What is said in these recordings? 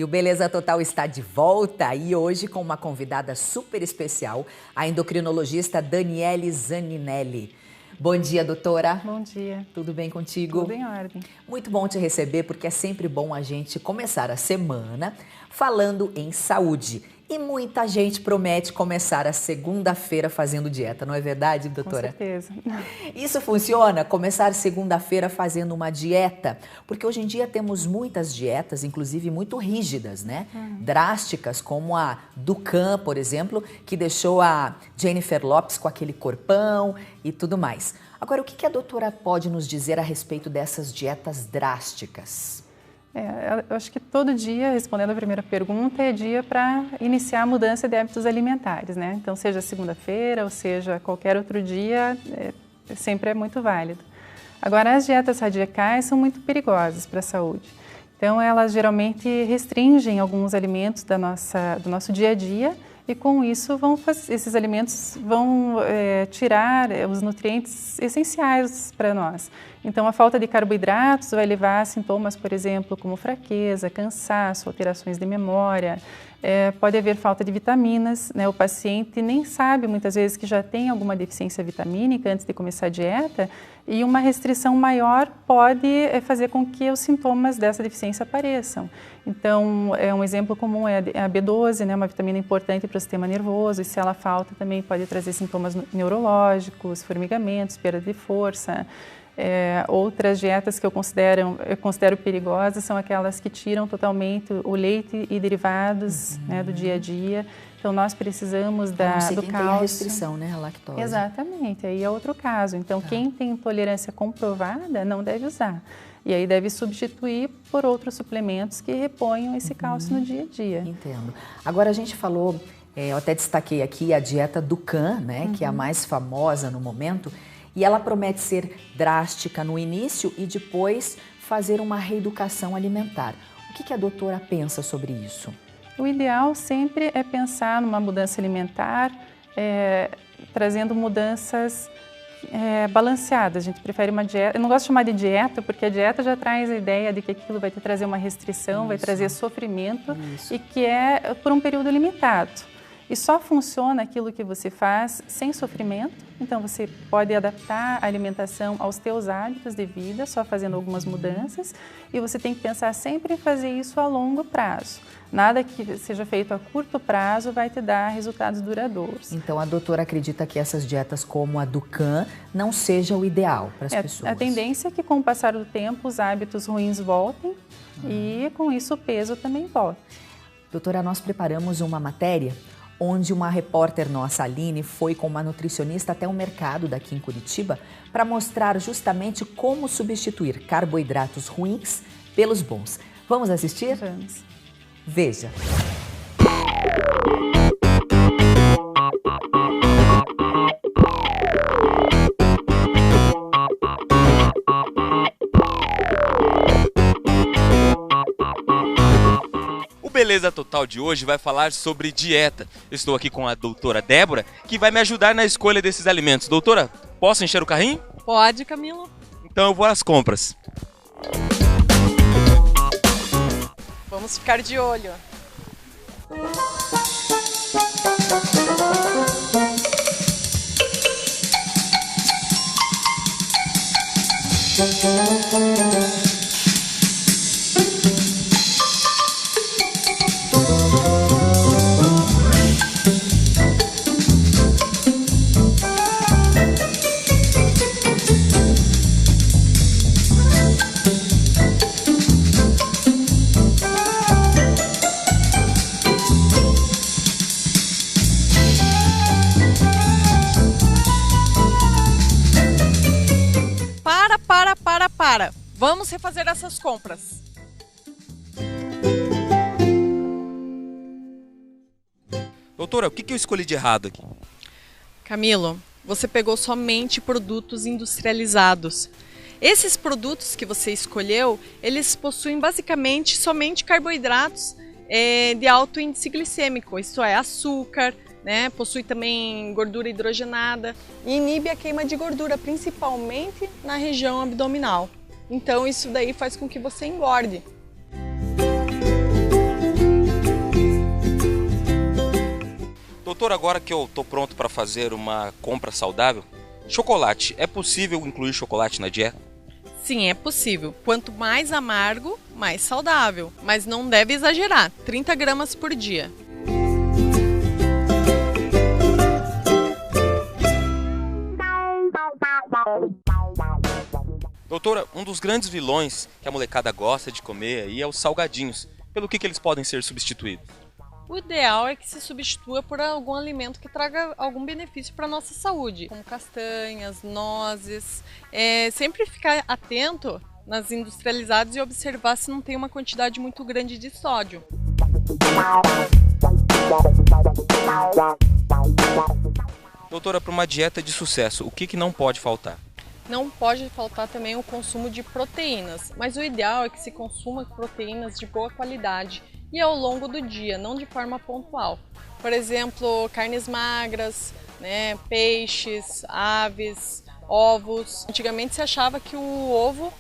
E o Beleza Total está de volta e hoje com uma convidada super especial, a endocrinologista Daniele Zaninelli. Bom dia, doutora. Bom dia. Tudo bem contigo? Tudo em ordem. Muito bom te receber, porque é sempre bom a gente começar a semana falando em saúde. E muita gente promete começar a segunda-feira fazendo dieta, não é verdade, doutora? Com certeza. Isso funciona? Começar segunda-feira fazendo uma dieta? Porque hoje em dia temos muitas dietas, inclusive muito rígidas, né? Drásticas, como a Dukan, por exemplo, que deixou a Jennifer Lopez com aquele corpão e tudo mais. Agora, o que a doutora pode nos dizer a respeito dessas dietas drásticas? Eu acho que todo dia, respondendo a primeira pergunta, é dia para iniciar a mudança de hábitos alimentares, né? Então, seja segunda-feira ou seja qualquer outro dia, sempre é muito válido. Agora, as dietas radicais são muito perigosas para a saúde. Então, elas geralmente restringem alguns alimentos do nosso dia a dia e, com isso, esses alimentos vão tirar os nutrientes essenciais para nós. Então, a falta de carboidratos vai levar a sintomas, por exemplo, como fraqueza, cansaço, alterações de memória. Pode haver falta de vitaminas, né? O paciente nem sabe, muitas vezes, que já tem alguma deficiência vitamínica antes de começar a dieta e uma restrição maior pode fazer com que os sintomas dessa deficiência apareçam. Então, um exemplo comum é a B12, né? Uma vitamina importante para o sistema nervoso, e se ela falta também pode trazer sintomas neurológicos, formigamentos, perda de força. Outras dietas que eu considero perigosas são aquelas que tiram totalmente o leite e derivados, né, do dia a dia. Então, nós precisamos do cálcio. Tem a restrição, né, a lactose. Exatamente, aí é outro caso. Então, quem tem intolerância comprovada não deve usar. E aí deve substituir por outros suplementos que reponham esse cálcio no dia a dia. Entendo. Agora, a gente falou, eu até destaquei aqui a dieta Dukan, né, que é a mais famosa no momento. E ela promete ser drástica no início e depois fazer uma reeducação alimentar. O que a doutora pensa sobre isso? O ideal sempre é pensar numa mudança alimentar, trazendo mudanças balanceadas. A gente prefere uma dieta. Eu não gosto de chamar de dieta, porque a dieta já traz a ideia de que aquilo vai trazer uma restrição, vai trazer sofrimento e que é por um período limitado. E só funciona aquilo que você faz sem sofrimento. Então, você pode adaptar a alimentação aos teus hábitos de vida, só fazendo algumas mudanças. E você tem que pensar sempre em fazer isso a longo prazo. Nada que seja feito a curto prazo vai te dar resultados duradouros. Então, a doutora acredita que essas dietas como a Dukan não seja o ideal para as pessoas? A tendência é que, com o passar do tempo, os hábitos ruins voltem e, com isso, o peso também volta. Doutora, nós preparamos uma matéria onde uma repórter nossa, Aline, foi com uma nutricionista até um mercado daqui em Curitiba para mostrar justamente como substituir carboidratos ruins pelos bons. Vamos assistir? Vamos. Veja. Beleza Total de hoje vai falar sobre dieta. Estou aqui com a doutora Débora, que vai me ajudar na escolha desses alimentos. Doutora, posso encher o carrinho? Pode, Camilo. Então eu vou às compras. Vamos ficar de olho. Para! Vamos refazer essas compras. Doutora, o que eu escolhi de errado aqui? Camilo, você pegou somente produtos industrializados. Esses produtos que você escolheu, eles possuem basicamente somente carboidratos de alto índice glicêmico, isto é, açúcar, né? Possui também gordura hidrogenada e inibe a queima de gordura, principalmente na região abdominal. Então isso daí faz com que você engorde. Doutor, agora que eu tô pronto para fazer uma compra saudável, chocolate, é possível incluir chocolate na dieta? Sim, é possível. Quanto mais amargo, mais saudável. Mas não deve exagerar, 30 gramas por dia. Doutora, um dos grandes vilões que a molecada gosta de comer aí é os salgadinhos. Pelo que eles podem ser substituídos? O ideal é que se substitua por algum alimento que traga algum benefício para a nossa saúde, como castanhas, nozes. Sempre ficar atento nas industrializadas e observar se não tem uma quantidade muito grande de sódio. Doutora, para uma dieta de sucesso, o que não pode faltar? Não pode faltar também o consumo de proteínas, mas o ideal é que se consuma proteínas de boa qualidade e ao longo do dia, não de forma pontual. Por exemplo, carnes magras, né, peixes, aves, ovos. Antigamente se achava que o ovo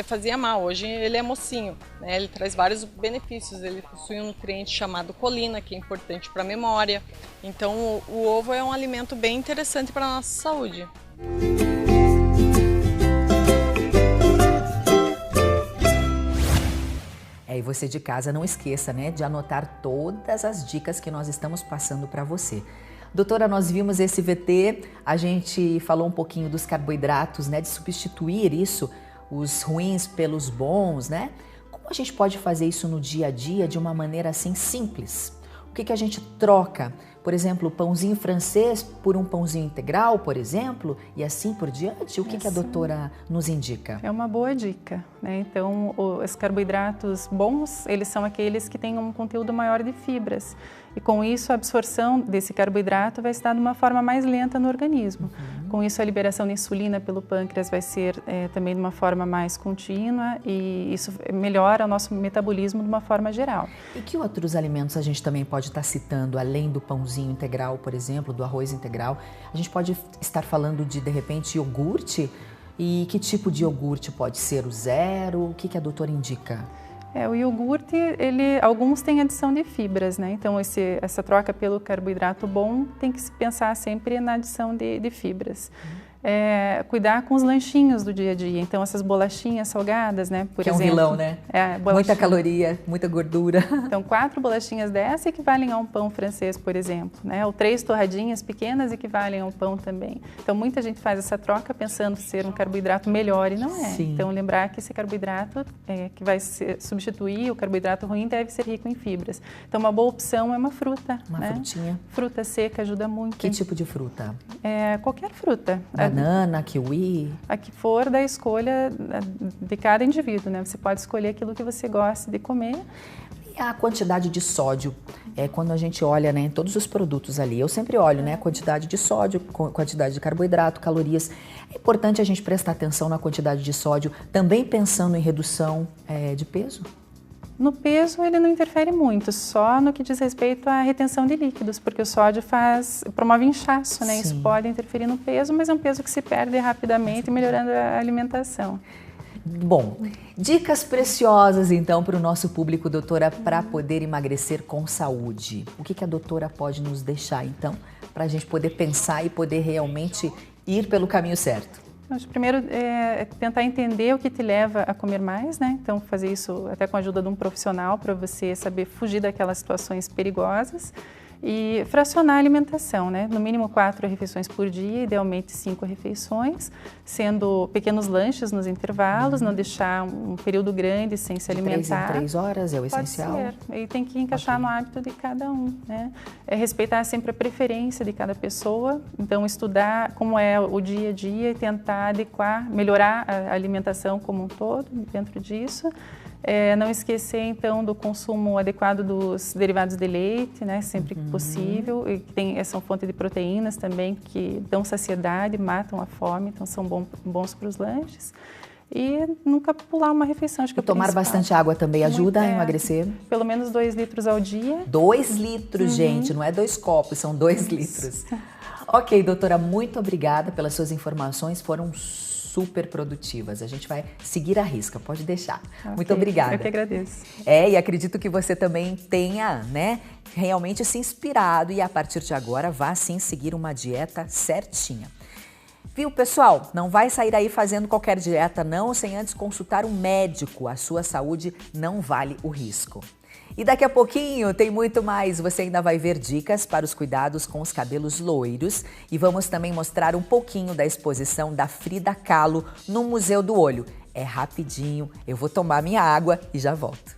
fazia mal, hoje ele é mocinho, né, ele traz vários benefícios, ele possui um nutriente chamado colina, que é importante para a memória. Então o ovo é um alimento bem interessante para a nossa saúde. E você de casa não esqueça, né, de anotar todas as dicas que nós estamos passando para você. Doutora, nós vimos esse VT, a gente falou um pouquinho dos carboidratos, né, de substituir isso, os ruins pelos bons, né? Como a gente pode fazer isso no dia a dia de uma maneira assim simples? O que a gente troca? Por exemplo, o pãozinho francês por um pãozinho integral, por exemplo, e assim por diante? O que a doutora nos indica? É uma boa dica, né? Então, os carboidratos bons, eles são aqueles que têm um conteúdo maior de fibras. E com isso, a absorção desse carboidrato vai estar de uma forma mais lenta no organismo. Com isso, a liberação de insulina pelo pâncreas vai ser também de uma forma mais contínua e isso melhora o nosso metabolismo de uma forma geral. E que outros alimentos a gente também pode estar citando, além do pãozinho integral, por exemplo, do arroz integral? A gente pode estar falando de repente, iogurte? E que tipo de iogurte pode ser? O zero? O que a doutora indica? O iogurte, alguns têm adição de fibras, né? Então, essa troca pelo carboidrato bom tem que se pensar sempre na adição de fibras. Cuidar com os lanchinhos do dia a dia. Então, essas bolachinhas salgadas, né? Por exemplo, é um vilão, né? Muita caloria, muita gordura. Então, 4 bolachinhas dessas equivalem a um pão francês, por exemplo, né? Ou 3 torradinhas pequenas equivalem a um pão também. Então, muita gente faz essa troca pensando ser um carboidrato melhor e não é. Sim. Então, lembrar que esse carboidrato que vai substituir o carboidrato ruim deve ser rico em fibras. Então, uma boa opção é uma fruta. Uma frutinha. Fruta seca ajuda muito. Que tipo de fruta? Qualquer fruta. Banana, kiwi? A que for da escolha de cada indivíduo, né? Você pode escolher aquilo que você gosta de comer. E a quantidade de sódio? Quando a gente olha, né, em todos os produtos ali, eu sempre olho, né, a quantidade de sódio, quantidade de carboidrato, calorias. É importante a gente prestar atenção na quantidade de sódio, também pensando em redução de peso? No peso ele não interfere muito, só no que diz respeito à retenção de líquidos, porque o sódio promove inchaço, né? Sim. Isso pode interferir no peso, mas é um peso que se perde rapidamente, melhorando a alimentação. Bom, dicas preciosas então para o nosso público, doutora, para poder emagrecer com saúde. O que a doutora pode nos deixar então, para a gente poder pensar e poder realmente ir pelo caminho certo? Primeiro, tentar entender o que te leva a comer mais, né? Então, fazer isso até com a ajuda de um profissional para você saber fugir daquelas situações perigosas. E fracionar a alimentação, né? No mínimo 4 refeições por dia, idealmente 5 refeições, sendo pequenos lanches nos intervalos, não deixar um período grande sem se alimentar. 3 em 3 horas é o essencial? Pode ser. E tem que encaixar no hábito de cada um, né? Respeitar sempre a preferência de cada pessoa, então estudar como é o dia a dia e tentar adequar, melhorar a alimentação como um todo dentro disso. Não esquecer, então, do consumo adequado dos derivados de leite, né, sempre que possível. E são fonte de proteínas também que dão saciedade, matam a fome, então são bons para os lanches. E nunca pular uma refeição, acho que tomar bastante água também ajuda a emagrecer? Pelo menos 2 litros ao dia. 2 litros, gente, não é 2 copos, são 2 litros. Ok, doutora, muito obrigada pelas suas informações, foram super produtivas. A gente vai seguir à risca, pode deixar. Okay, muito obrigada. Eu que agradeço. E acredito que você também tenha, né, realmente se inspirado e a partir de agora vá sim seguir uma dieta certinha. Viu, pessoal? Não vai sair aí fazendo qualquer dieta não, sem antes consultar um médico. A sua saúde não vale o risco. E daqui a pouquinho tem muito mais. Você ainda vai ver dicas para os cuidados com os cabelos loiros. E vamos também mostrar um pouquinho da exposição da Frida Kahlo no Museu do Olho. É rapidinho, eu vou tomar minha água e já volto.